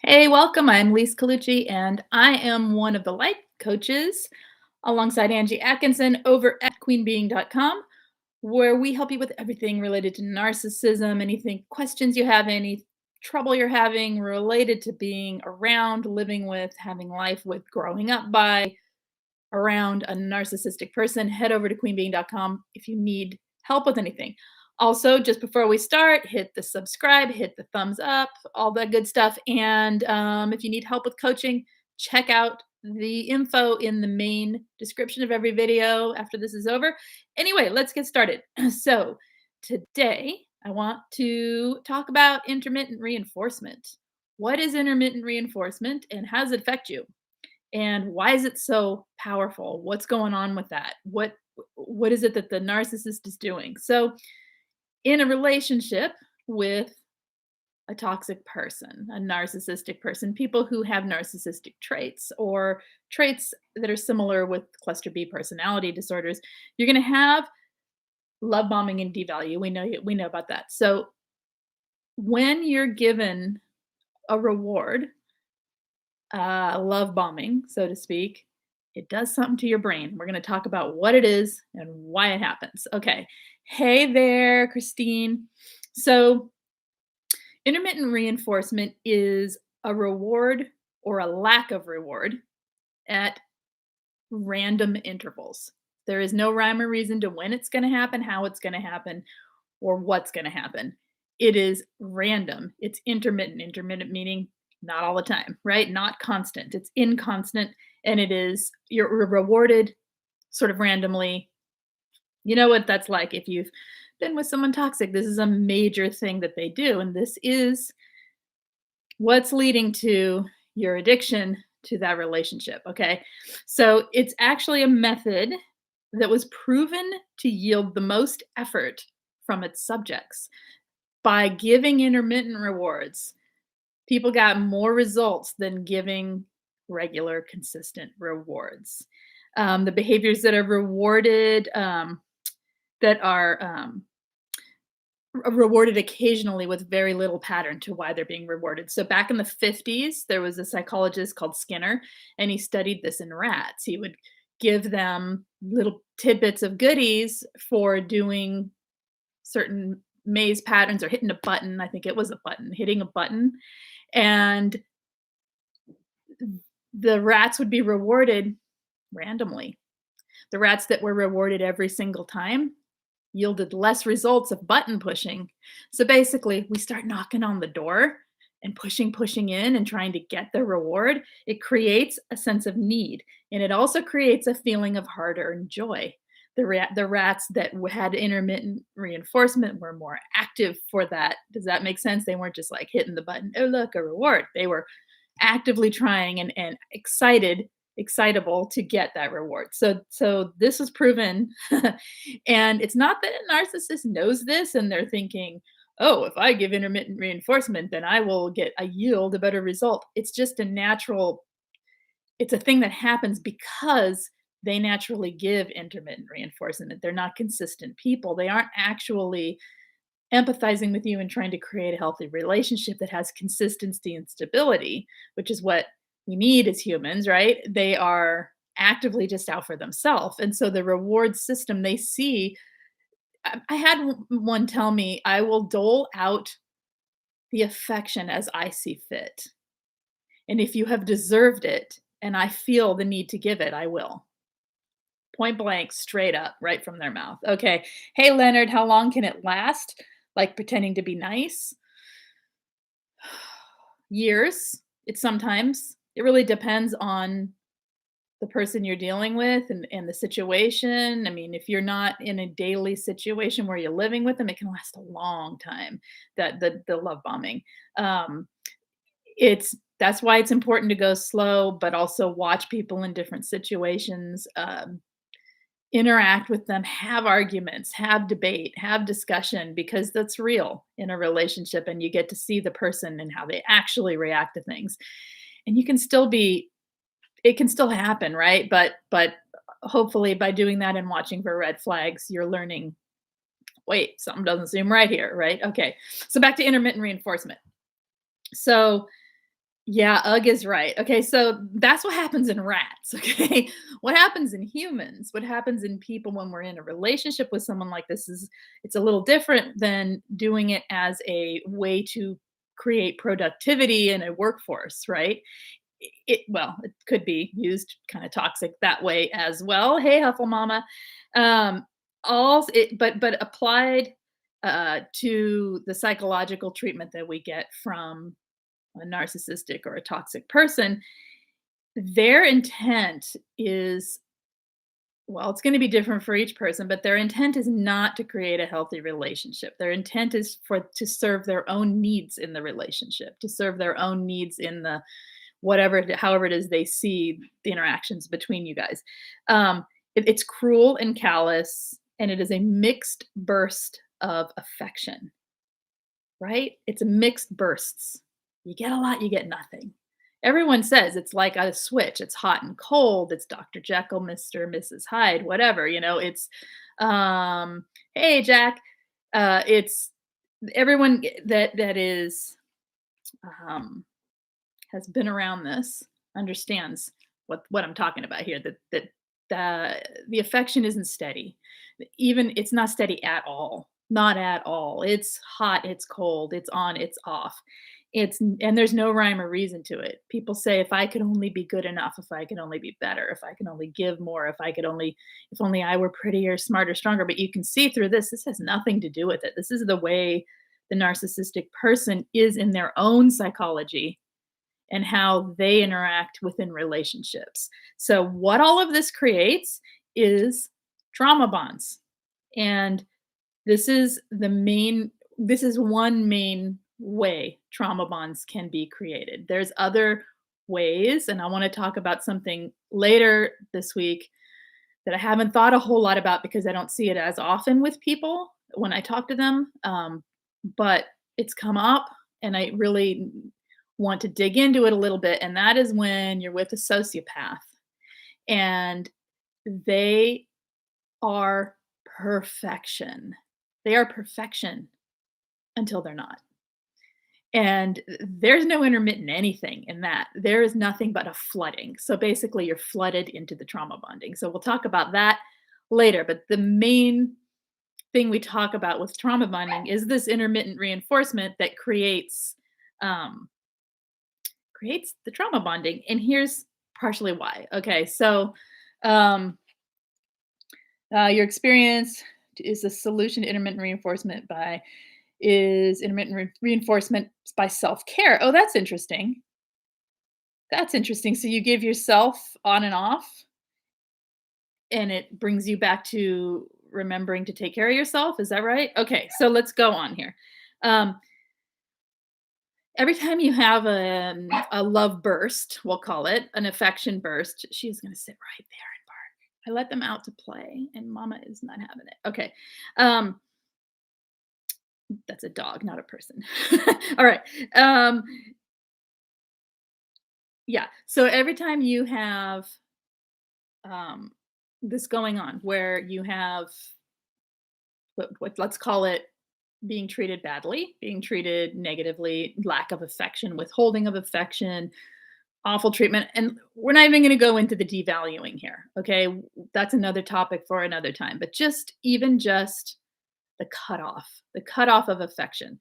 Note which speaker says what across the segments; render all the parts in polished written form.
Speaker 1: Hey, welcome. I'm Lise Colucci, and I am one of the life coaches alongside Angie Atkinson over at QueenBeeing.com, where we help you with everything related to narcissism, anything questions you have, any trouble you're having related to being around, living with, having life with, growing up by, around a narcissistic person. Head over to QueenBeeing.com if you need help with anything. Also, just before we start, hit the subscribe, hit the thumbs up, all that good stuff. And if you need help with coaching, check out the info in the main description of every video after this is over. Anyway, let's get started. So, today I want to talk about intermittent reinforcement. What is intermittent reinforcement and how does it affect you? And why is it so powerful? What's going on with that? What is it that the narcissist is doing? So, in a relationship with a toxic person, a narcissistic person, people who have narcissistic traits or traits that are similar with cluster B personality disorders, you're going to have love bombing and devalue. We know about that. So, when you're given a reward, love bombing, so to speak, it does something to your brain. We're going to talk about what it is and why it happens. Okay. Hey there, Christine. So, intermittent reinforcement is a reward or a lack of reward at random intervals. There is no rhyme or reason to when it's going to happen, how it's going to happen, or what's going to happen. It is random. It's intermittent. Intermittent meaning not all the time, right? Not constant. It's inconstant and you're rewarded sort of randomly. You know what that's like if you've been with someone toxic. This is a major thing that they do. And this is what's leading to your addiction to that relationship. Okay. So it's actually a method that was proven to yield the most effort from its subjects. By giving intermittent rewards, people got more results than giving regular, consistent rewards. The behaviors that are rewarded, that are rewarded occasionally with very little pattern to why they're being rewarded. So back in the 50s, there was a psychologist called Skinner, and he studied this in rats. He would give them little tidbits of goodies for doing certain maze patterns or hitting a button. I think it was a button, hitting a button. And the rats would be rewarded randomly. The rats that were rewarded every single time yielded less results of button pushing. So basically, we start knocking on the door and pushing in and trying to get the reward. It creates a sense of need, and it also creates a feeling of hard-earned joy. The rats that had intermittent reinforcement were more active for that. Does that make sense? They weren't just like hitting the button, oh look, a reward. They were actively trying and excitable to get that reward. So this was proven. And it's not that a narcissist knows this and they're thinking, oh, if I give intermittent reinforcement, then I will get a better result. It's just a natural, it's a thing that happens because they naturally give intermittent reinforcement. They're not consistent people. They aren't actually empathizing with you and trying to create a healthy relationship that has consistency and stability, which is what we need as humans, right? They are actively just out for themselves. And so the reward system they see, I had one tell me, I will dole out the affection as I see fit. And if you have deserved it and I feel the need to give it, I will. Point blank, straight up, right from their mouth. Okay. Hey, Leonard, how long can it last? Like pretending to be nice? Years. It really depends on the person you're dealing with and the situation. I mean, if you're not in a daily situation where you're living with them, it can last a long time. That the love bombing. It's That's why it's important to go slow, but also watch people in different situations. Interact with them, have arguments, have debate, have discussion, because that's real in a relationship and you get to see the person and how they actually react to things. And you can still be it can still happen, right? But hopefully by doing that and watching for red flags, you're learning, wait, something doesn't seem right here, right? Okay. So back to intermittent reinforcement. So Yeah, ugh is right. Okay, so that's what happens in rats, okay? What happens in humans, what happens in people when we're in a relationship with someone like this is it's a little different than doing it as a way to create productivity in a workforce, right? Well, it could be used kind of toxic that way as well. Hey, Huffle Mama. All it, but applied to the psychological treatment that we get from a narcissistic or a toxic person, their intent is well, it's going to be different for each person, but their intent is not to create a healthy relationship. Their intent is for to serve their own needs in the relationship, to serve their own needs in the however it is they see the interactions between you guys. It's cruel and callous, and it is a mixed burst of affection, right? It's a mixed bursts. You get a lot, you get nothing. Everyone says it's like a switch. It's hot and cold. It's Dr. Jekyll, Mr. and Mrs. Hyde, whatever, it's um hey Jack. It's everyone that is um has been around this understands what I'm talking about here, that the affection isn't steady. Even it's not steady at all. Not at all. It's hot, it's cold, it's on, it's off. And there's no rhyme or reason to it. People say if I could only be good enough, if I could only be better, if I could only give more, if only I were prettier, smarter, stronger, but you can see through this has nothing to do with it. This is the way the narcissistic person is in their own psychology and how they interact within relationships. So, what all of this creates is trauma bonds. And this is one main way trauma bonds can be created. There's other ways, and I want to talk about something later this week that I haven't thought a whole lot about because I don't see it as often with people when I talk to them. But it's come up, and I really want to dig into it a little bit. And that is when you're with a sociopath and they are perfection. They are perfection until they're not. And there's no intermittent anything in that. There is nothing but a flooding. So basically, you're flooded into the trauma bonding. So we'll talk about that later. But the main thing we talk about with trauma bonding is this intermittent reinforcement that um, creates the trauma bonding. And here's partially why. Okay, so um, your experience is a solution to intermittent reinforcement reinforcement by self-care. Oh, that's interesting. That's interesting. So you give yourself on and off, and it brings you back to remembering to take care of yourself. Is that right? Okay, so let's go on here. Um, every time you have a love burst, we'll call it an affection burst, she's going to sit right there and bark. I let them out to play, and Mama is not having it. Okay. That's a dog, not a person. All right. Yeah. So every time you have um, this going on, where you have let's call it being treated badly, being treated negatively, lack of affection, withholding of affection, awful treatment, and we're not even going to go into the devaluing here. Okay, that's another topic for another time. But just the cutoff of affection,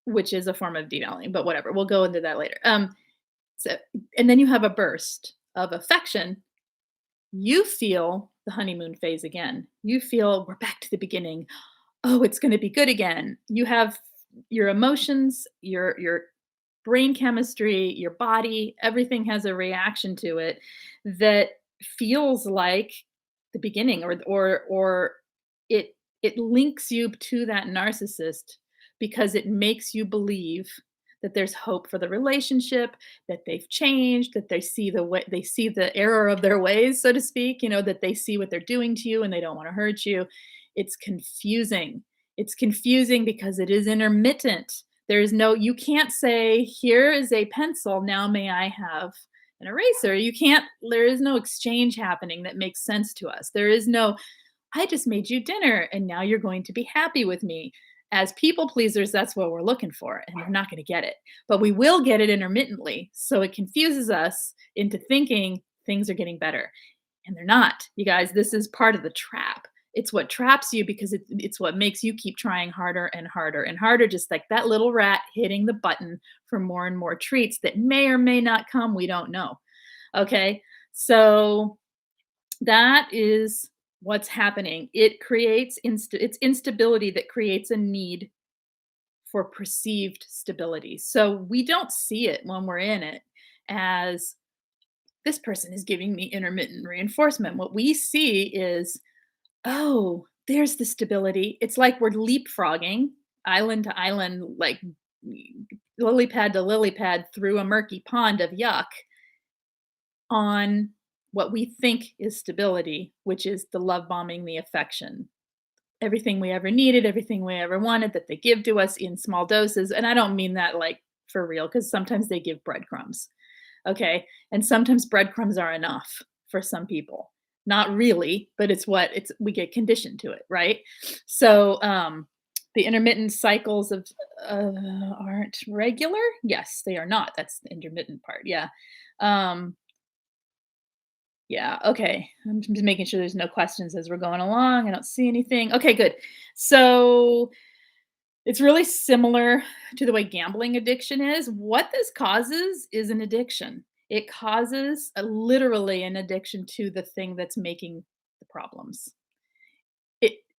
Speaker 1: which is a form of devaluing, but whatever. We'll go into that later. So, and then you have a burst of affection. You feel the honeymoon phase again. You feel we're back to the beginning. Oh, it's going to be good again. You have your emotions, your brain chemistry, your body, everything has a reaction to it that feels like the beginning, or it links you to that narcissist because it makes you believe that there's hope for the relationship, that they've changed, that they see the error of their ways, so to speak, that they see what they're doing to you and they don't want to hurt you. It's confusing. It's confusing because it is intermittent. You can't say, here is a pencil, now may I have an eraser. There is no exchange happening that makes sense to us. There is no, I just made you dinner and now you're going to be happy with me. As people pleasers, that's what we're looking for, and we're not going to get it. But we will get it intermittently. So it confuses us into thinking things are getting better. And they're not. You guys, this is part of the trap. It's what traps you because it's what makes you keep trying harder and harder and harder, just like that little rat hitting the button for more and more treats that may or may not come. We don't know. Okay. So that is what's happening. It creates it's instability that creates a need for perceived stability. So we don't see it when we're in it as this person is giving me intermittent reinforcement. What we see is, oh, there's the stability. It's like we're leapfrogging island to island, like lily pad to lily pad through a murky pond of yuck on what we think is stability, which is the love bombing, the affection, everything we ever needed, everything we ever wanted that they give to us in small doses. And I don't mean that like for real, because sometimes they give breadcrumbs. Okay. And sometimes breadcrumbs are enough for some people. Not really, but we get conditioned to it, right? So the intermittent cycles of aren't regular. Yes, they are not. That's the intermittent part. Yeah. Yeah, okay. I'm just making sure there's no questions as we're going along. I don't see anything. Okay, good. So it's really similar to the way gambling addiction is. What this causes is an addiction. It causes literally an addiction to the thing that's making the problems.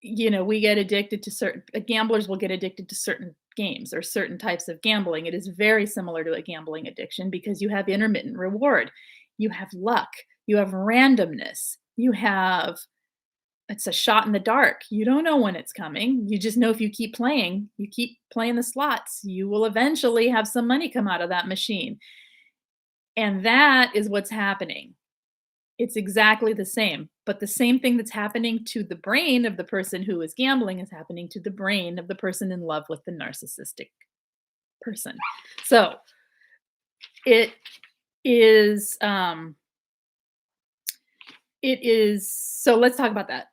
Speaker 1: We get addicted to gamblers will get addicted to certain games or certain types of gambling. It is very similar to a gambling addiction because you have intermittent reward. You have luck, you have randomness, it's a shot in the dark. You don't know when it's coming. You just know if you keep playing the slots, you will eventually have some money come out of that machine. And that is what's happening. It's exactly the same, but the same thing that's happening to the brain of the person who is gambling is happening to the brain of the person in love with the narcissistic person. So it is so let's talk about that.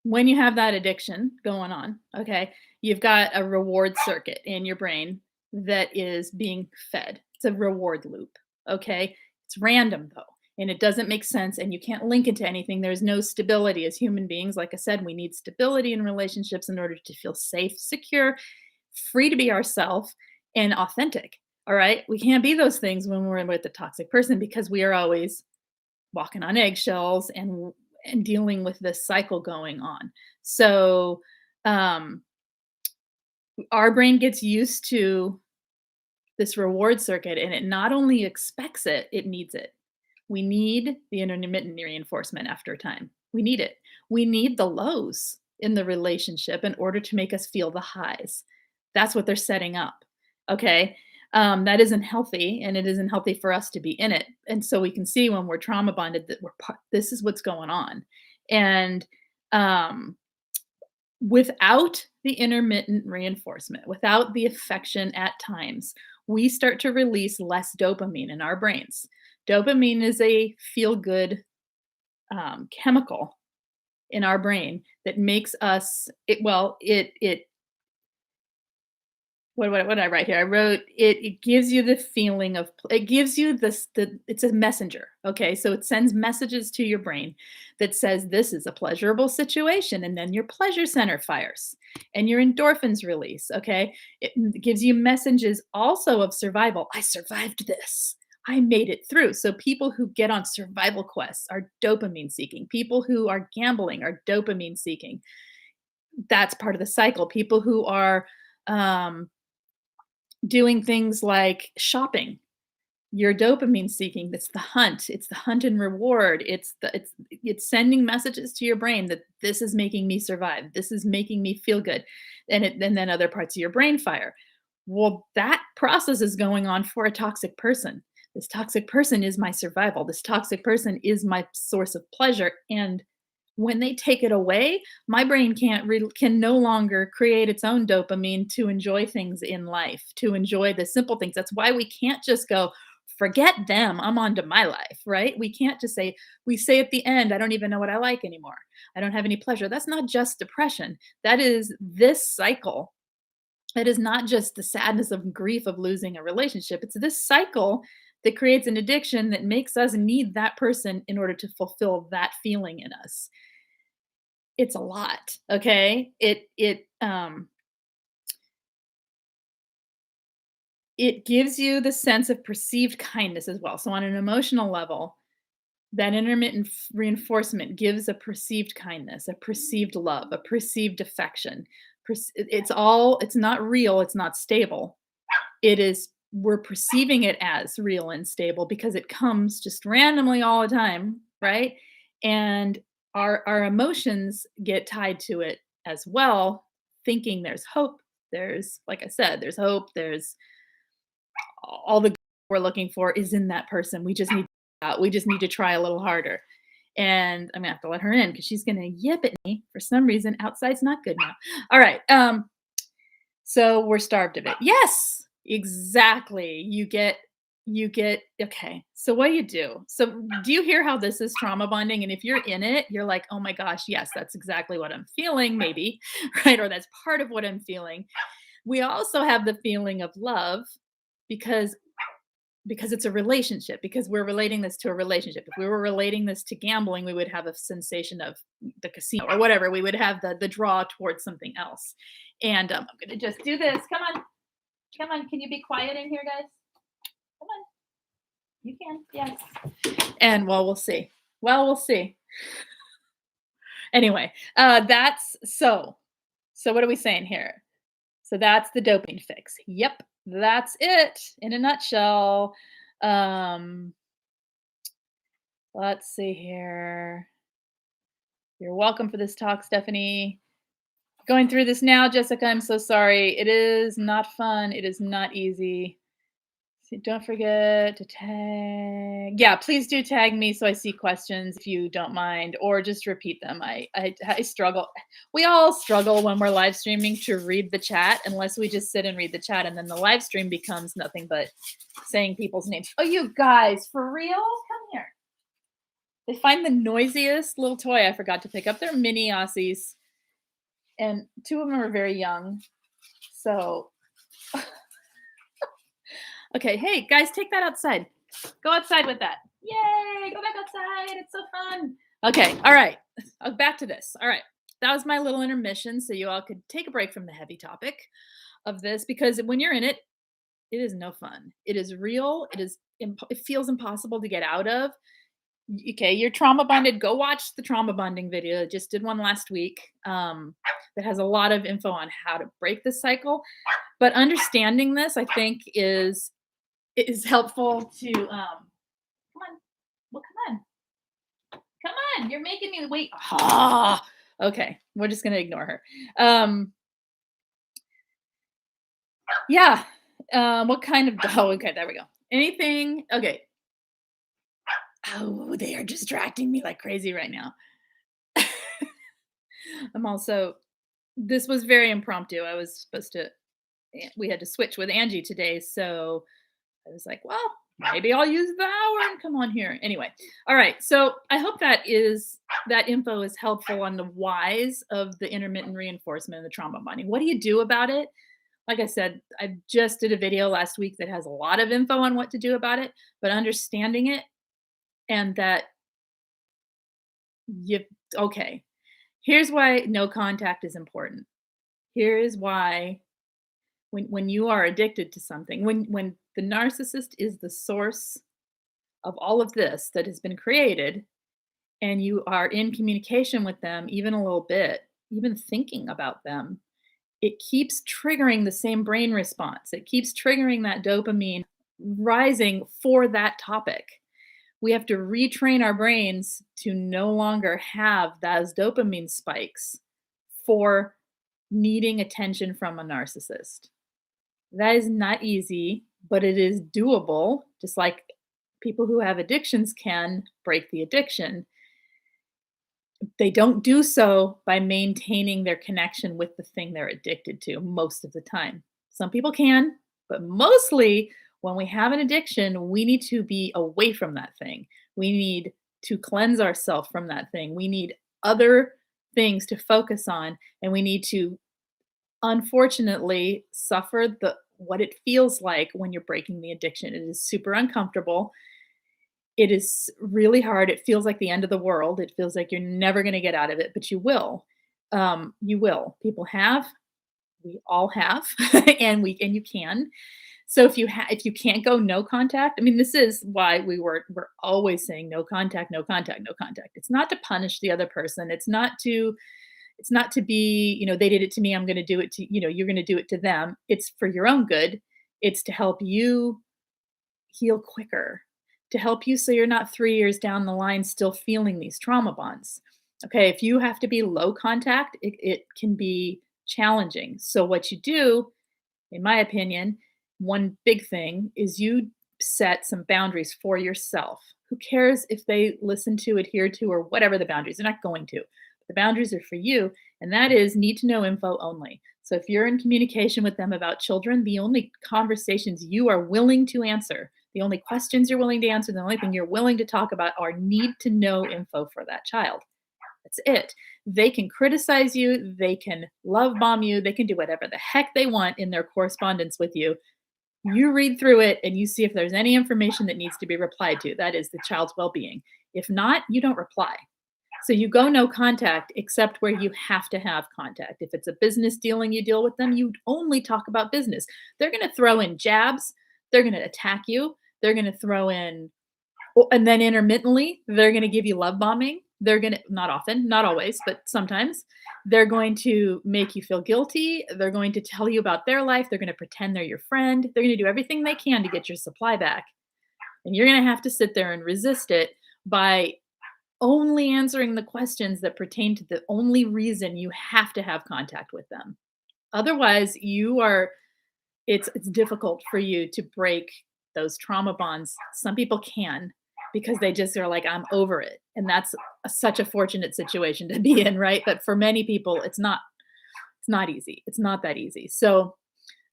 Speaker 1: When you have that addiction going on, okay, you've got a reward circuit in your brain that is being fed. It's a reward loop, okay? It's random though, and it doesn't make sense, and you can't link it to anything. There's no stability as human beings. Like I said, we need stability in relationships in order to feel safe, secure, free to be ourselves, and authentic. All right? We can't be those things when we're with a toxic person because we are always walking on eggshells and dealing with this cycle going on. So our brain gets used to this reward circuit, and it not only expects it, it needs it. We need the intermittent reinforcement after a time. We need it. We need the lows in the relationship in order to make us feel the highs. That's what they're setting up. Okay. That isn't healthy, and it isn't healthy for us to be in it. And so we can see when we're trauma bonded that this is what's going on. And without the intermittent reinforcement, without the affection at times, we start to release less dopamine in our brains. Dopamine is a feel-good chemical in our brain that makes us what did I write here? I wrote it gives you the feeling of, it gives you it's a messenger. Okay. So it sends messages to your brain that says this is a pleasurable situation. And then your pleasure center fires and your endorphins release. Okay. It gives you messages also of survival. I survived this. I made it through. So people who get on survival quests are dopamine seeking. People who are gambling are dopamine seeking. That's part of the cycle. People who are, doing things like shopping, you're dopamine seeking. That's the hunt. It's the hunt and reward. It's sending messages to your brain that this is making me survive. This is making me feel good. And then other parts of your brain fire. Well, that process is going on for a toxic person. This toxic person is my survival. This toxic person is my source of pleasure. And when they take it away, my brain can no longer create its own dopamine to enjoy things in life, to enjoy the simple things. That's why we can't just go forget them, I'm on to my life, right? We can't just say, we say at the end, I don't even know what I like anymore. I don't have any pleasure. That's not just depression. That is this cycle. That is not just the sadness of grief of losing a relationship. It's this cycle that creates an addiction that makes us need that person in order to fulfill that feeling in us. It's a lot, okay? It gives you the sense of perceived kindness as well. So on an emotional level, that intermittent reinforcement gives a perceived kindness, a perceived love, a perceived affection. It's not real, it's not stable. It is We're perceiving it as real and stable because it comes just randomly all the time, right? And our emotions get tied to it as well, thinking there's hope. There's, like I said, there's hope, there's all the good we're looking for is in that person. We just need to try a little harder. And I'm gonna have to let her in because she's gonna yip at me for some reason. Outside's not good now. All right. So we're starved of it. Yes, exactly. You get okay. So what do you do? So do you hear how this is trauma bonding? And if you're in it, you're like, oh my gosh, yes, that's exactly what I'm feeling, maybe, right? Or that's part of what I'm feeling. We also have the feeling of love because it's a relationship, because we're relating this to a relationship. If we were relating this to gambling, we would have a sensation of the casino or whatever. We would have the draw towards something else. And I'm going to just do this. Come on. Come on. Can you be quiet in here, guys? Come on. You can. Yes. And well, we'll see. Well, we'll see. Anyway, that's so what are we saying here? So that's the dopamine fix. Yep, that's it in a nutshell. Um, let's see here. You're welcome for this talk, Stephanie. Going through this now, Jessica. I'm so sorry. It is not fun. It is not easy. So don't forget to tag. Yeah, please do tag me so I see questions if you don't mind, or just repeat them. I struggle. We all struggle when we're live streaming to read the chat, unless we just sit and read the chat, and then the live stream becomes nothing but saying people's names. Oh, you guys, for real? Come here. They find the noisiest little toy I forgot to pick up. They're mini Aussies, and two of them are very young. So. Okay, hey guys, take that outside. Go outside with that. Yay, go back outside. It's so fun. Okay, all right. Back to this. All right. That was my little intermission so you all could take a break from the heavy topic of this, because when you're in it, it is no fun. It is real. It feels impossible to get out of. Okay, you're trauma bonded. Go watch the trauma bonding video. I just did one last week that has a lot of info on how to break this cycle. But understanding this, I think, is helpful to come on. Well, come on, you're making me wait. Okay, we're just gonna ignore her. Yeah. What kind of okay, there we go. Anything? Okay. Oh, they are distracting me like crazy right now. This was very impromptu. We had to switch with Angie today, so I was like, well, maybe I'll use the hour and come on here. Anyway, all right. So I hope that info is helpful on the whys of the intermittent reinforcement and the trauma bonding. What do you do about it? Like I said, I just did a video last week that has a lot of info on what to do about it, but understanding it and that okay, here's why no contact is important. Here is why when you are addicted to something, when the narcissist is the source of all of this that has been created, and you are in communication with them even a little bit, even thinking about them, it keeps triggering the same brain response. It keeps triggering that dopamine rising for that topic. We have to retrain our brains to no longer have those dopamine spikes for needing attention from a narcissist. That is not easy, but it is doable, just like people who have addictions can break the addiction. They don't do so by maintaining their connection with the thing they're addicted to most of the time. Some people can, but mostly When we have an addiction, we need to be away from that thing. We need to cleanse ourselves from that thing. We need other things to focus on, and we need to unfortunately suffer the what it feels like when you're breaking the addiction. It is super uncomfortable. It is really hard. It feels like the end of the world. It feels like you're never going to get out of it, but you will. You will. People have. We all have, and you can. So if you can't go no contact, I mean, this is why we're always saying no contact, no contact, no contact. It's not to punish the other person. It's not to be, they did it to me, I'm going to do it to, you're going to do it to them. It's for your own good. It's to help you heal quicker, to help you so you're not 3 years down the line still feeling these trauma bonds. Okay, if you have to be low contact, it can be challenging. So what you do, in my opinion, one big thing is you set some boundaries for yourself. Who cares if they listen to, adhere to, or whatever the boundaries? They're not going to. The boundaries are for you, and that is need to know info only. So if you're in communication with them about children, the only conversations you are willing to answer, the only questions you're willing to answer, the only thing you're willing to talk about are need to know info for that child. That's it. They can criticize you, they can love bomb you, they can do whatever the heck they want in their correspondence with you. You read through it and you see if there's any information that needs to be replied to. That is the child's well-being. If not, you don't reply. So you go no contact except where you have to have contact. If it's a business dealing you deal with them, you only talk about business. They're going to throw in jabs. They're going to attack you. They're going to throw in, and then intermittently, they're going to give you love bombing. They're going to, not often, not always, but sometimes, they're going to make you feel guilty. They're going to tell you about their life. They're going to pretend they're your friend. They're going to do everything they can to get your supply back. And you're going to have to sit there and resist it by only answering the questions that pertain to the only reason you have to have contact with them. Otherwise, it's difficult for you to break those trauma bonds. Some people can because they just are like, I'm over it. And that's such a fortunate situation to be in, right? But for many people, it's not easy. It's not that easy. So,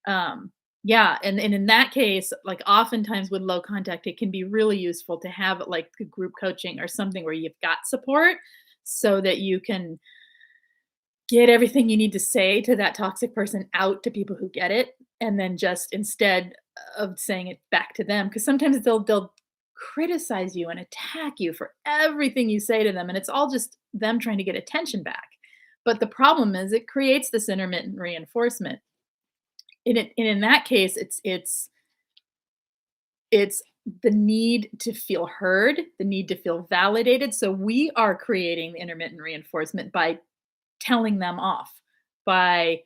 Speaker 1: yeah. And in that case, like oftentimes with low contact, it can be really useful to have like group coaching or something where you've got support so that you can get everything you need to say to that toxic person out to people who get it. And then just instead of saying it back to them, because sometimes they'll criticize you and attack you for everything you say to them. And it's all just them trying to get attention back. But the problem is it creates this intermittent reinforcement. In that case, it's the need to feel heard, the need to feel validated. So we are creating the intermittent reinforcement by telling them off, by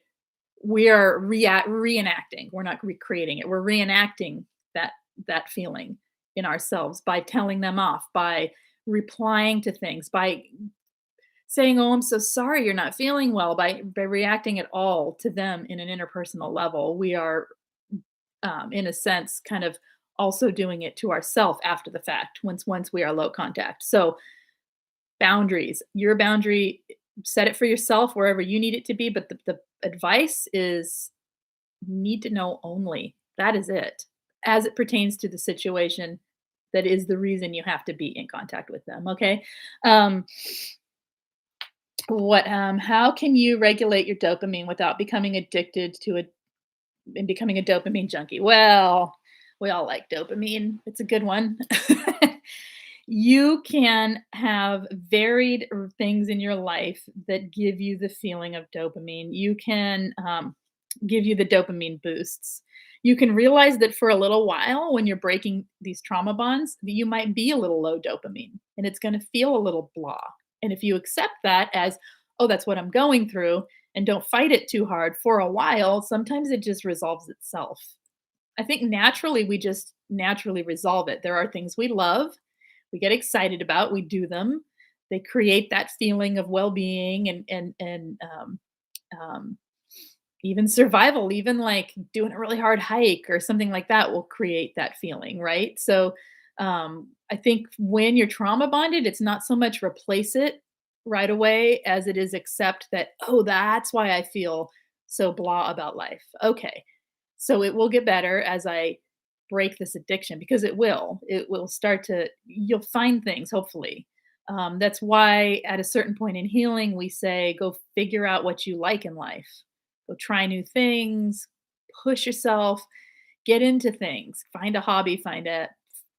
Speaker 1: we are reenacting. We're not recreating it. We're reenacting that feeling in ourselves by telling them off, by replying to things, by saying, "Oh, I'm so sorry you're not feeling well," by reacting at all to them in an interpersonal level. We are, in a sense, kind of also doing it to ourselves after the fact once we are low contact. So boundaries, your boundary, set it for yourself wherever you need it to be. But the advice is need to know only. That is it, as it pertains to the situation that is the reason you have to be in contact with them. Okay. Um, how can you regulate your dopamine without becoming addicted to it and becoming a dopamine junkie? Well, we all like dopamine. It's a good one. You can have varied things in your life that give you the feeling of dopamine. You can give you the dopamine boosts. You can realize that for a little while, when you're breaking these trauma bonds, that you might be a little low dopamine and it's going to feel a little blah. And if you accept that as, oh, that's what I'm going through, and don't fight it too hard for a while, sometimes it just resolves itself. I think naturally, we just naturally resolve it. There are things we love, we get excited about, we do them. They create that feeling of well-being and even survival, even like doing a really hard hike or something like that will create that feeling, right? So I think when you're trauma bonded, it's not so much replace it right away as it is accept that, oh, that's why I feel so blah about life. Okay. So it will get better as I break this addiction because it will start to, you'll find things, hopefully. That's why at a certain point in healing, we say, go figure out what you like in life, go try new things, push yourself, get into things, find a hobby, find a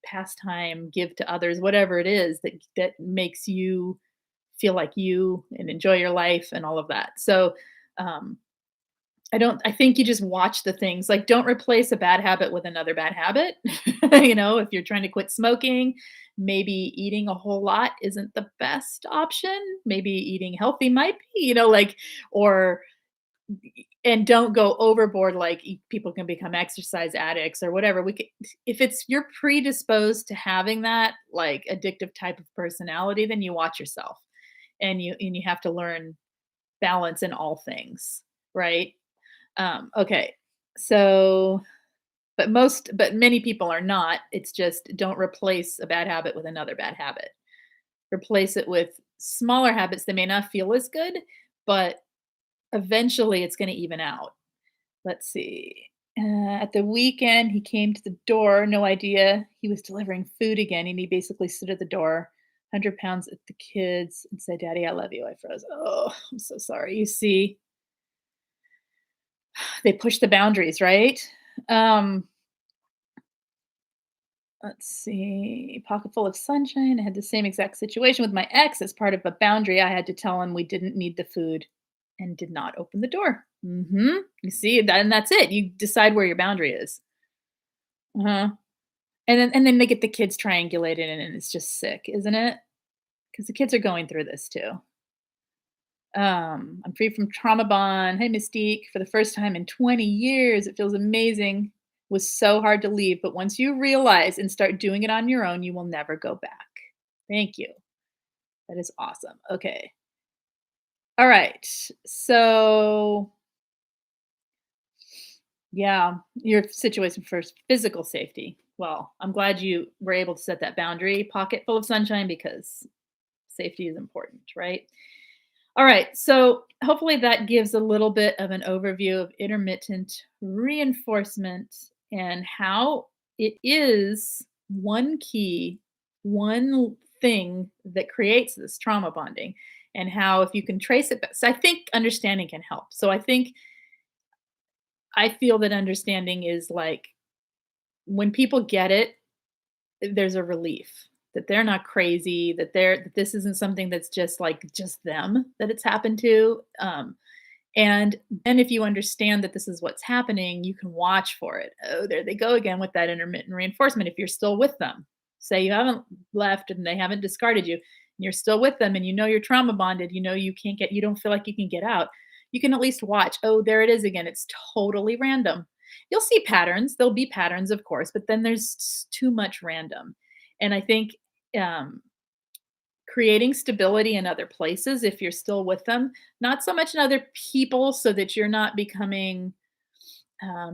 Speaker 1: pastime, give to others, whatever it is that makes you feel like you and enjoy your life and all of that. So, um, I think you just watch the things, like, don't replace a bad habit with another bad habit. If you're trying to quit smoking, maybe eating a whole lot isn't the best option. Maybe eating healthy might be, like, or and don't go overboard, like, people can become exercise addicts or whatever. We could, if it's you're predisposed to having that, like, addictive type of personality, then you watch yourself, and you have to learn balance in all things, right? Okay. So, but many people are not. It's just, don't replace a bad habit with another bad habit. Replace it with smaller habits that may not feel as good, but eventually it's going to even out. Let's see. At the weekend, he came to the door. No idea he was delivering food again, and he basically stood at the door, 100 pounds at the kids, and said, "Daddy, I love you." I froze. Oh, I'm so sorry. You see, they push the boundaries, right? Um, let's see. Pocket full of sunshine. I had the same exact situation with my ex. As part of a boundary, I had to tell him we didn't need the food and did not open the door. You see, and that's it. You decide where your boundary is. Uh-huh. And then they get the kids triangulated, and it's just sick, isn't it? Because the kids are going through this too. I'm free from trauma bond. Hey, Mystique. For the first time in 20 years, it feels amazing. Was so hard to leave, but once you realize and start doing it on your own, you will never go back. Thank you. That is awesome. Okay. All right. So, yeah, your situation first, physical safety. Well, I'm glad you were able to set that boundary, pocket full of sunshine, because safety is important, right? All right. So hopefully that gives a little bit of an overview of intermittent reinforcement and how it is one key, one thing that creates this trauma bonding, and how, if you can trace it. So I think understanding can help. So I feel that understanding is like, when people get it, there's a relief that they're not crazy, that this isn't something that's just like just them that it's happened to. And then if you understand that this is what's happening, you can watch for it. Oh, there they go again with that intermittent reinforcement. If you're still with them, say you haven't left and they haven't discarded you, and you're still with them, and you're trauma bonded, you don't feel like you can get out. You can at least watch. Oh, there it is again. It's totally random. You'll see patterns. There'll be patterns, of course, but then there's too much random. And I think um, creating stability in other places, if you're still with them, not so much in other people, so that you're not becoming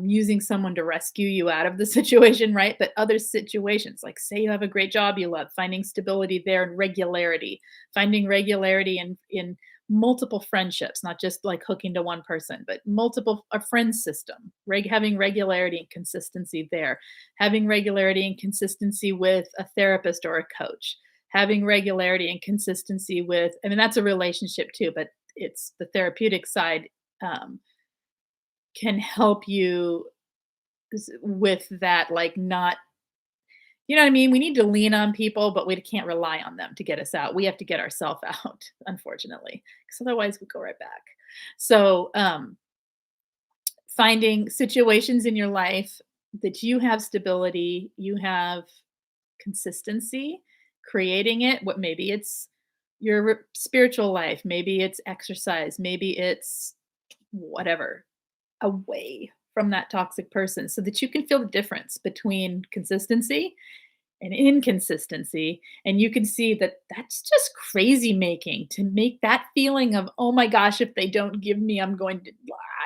Speaker 1: using someone to rescue you out of the situation, right? But other situations, like, say you have a great job you love, finding stability there, and regularity, finding regularity in multiple friendships, not just like hooking to one person, but multiple a friend system, having regularity and consistency there, having regularity and consistency with a therapist or a coach, having regularity and consistency with, I mean, that's a relationship too, but it's the therapeutic side. Can help you with that, like, not, you know what I mean? We need to lean on people, but we can't rely on them to get us out. We have to get ourselves out, unfortunately, because otherwise we go right back. So, finding situations in your life that you have stability, you have consistency, creating it. What, maybe it's your spiritual life, maybe it's exercise, maybe it's whatever, away from that toxic person, so that you can feel the difference between consistency and inconsistency. And you can see that that's just crazy making, to make that feeling of, oh my gosh, if they don't give me, I'm going to,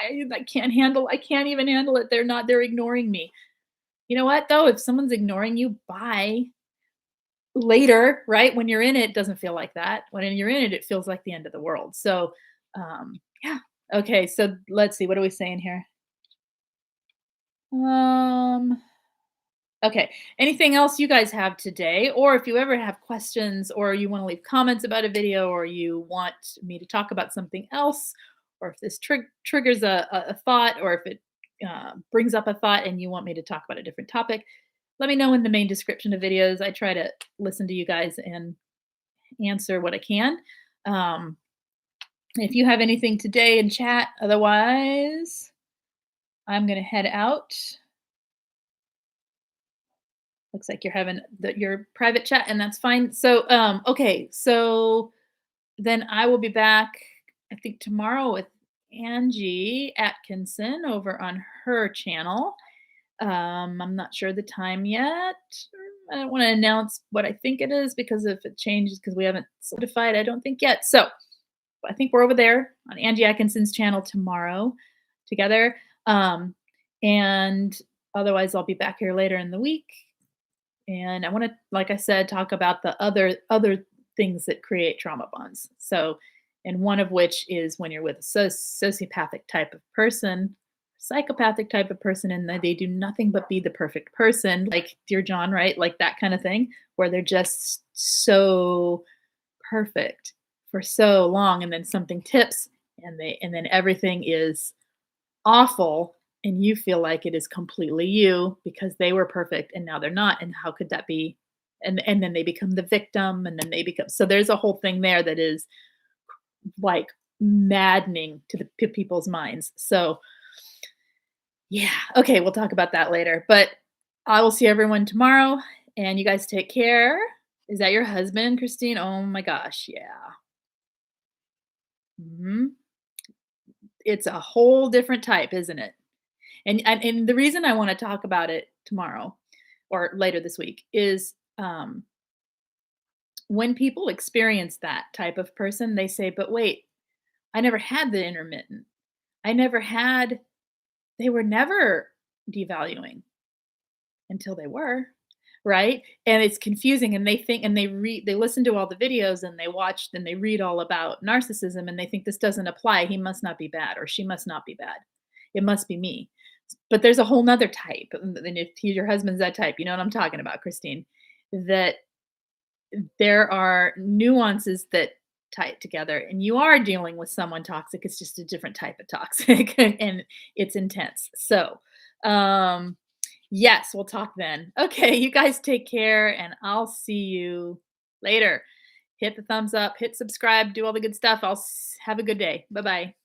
Speaker 1: I can't even handle it. They're ignoring me. You know what though? If someone's ignoring you, bye. Later, right? When you're in it, it doesn't feel like that. When you're in it, it feels like the end of the world. So, yeah. Okay. So let's see. What are we saying here? Um, Okay. Anything else you guys have today? Or if you ever have questions or you want to leave comments about a video or you want me to talk about something else, or if this triggers a thought or if it brings up a thought and you want me to talk about a different topic, let me know in the main description of videos. I try to listen to you guys and answer what I can. Um, if you have anything today in chat, otherwise, I'm going to head out. Looks like you're having your private chat, and that's fine. So, okay, so then I will be back, I think tomorrow with Angie Atkinson over on her channel. I'm not sure the time yet. I don't want to announce what I think it is because if it changes, because we haven't solidified, I don't think yet. So I think we're over there on Angie Atkinson's channel tomorrow together. And otherwise, I'll be back here later in the week. And I want to, like I said, talk about the other things that create trauma bonds. So, and one of which is when you're with a sociopathic type of person, psychopathic type of person, and they do nothing but be the perfect person, like Dear John, right? Like that kind of thing, where they're just so perfect for so long, and then something tips, and then everything is awful and you feel like it is completely you because they were perfect and now they're not, and how could that be? And then they become the victim, and then they become, so there's a whole thing there that is like maddening to the people's minds. So yeah, okay, we'll talk about that later, but I will see everyone tomorrow, and you guys take care. Is that your husband, Christine? Oh my gosh, yeah. Mhm. It's a whole different type, isn't it? And the reason I wanna talk about it tomorrow or later this week is, when people experience that type of person, they say, "But wait, I never had the intermittent. I never had." They were never devaluing until they were, right? And it's confusing, and they think, and they listen to all the videos, and they watch and they read all about narcissism, and they think this doesn't apply. He must not be bad, or she must not be bad. It must be me. But there's a whole nother type. And if your husband's that type, you know what I'm talking about, Christine. That there are nuances that tie it together, and you are dealing with someone toxic. It's just a different type of toxic, and it's intense. So, um, yes, we'll talk then. Okay, you guys take care, and I'll see you later. Hit the thumbs up, hit subscribe, do all the good stuff. Have a good day. Bye bye.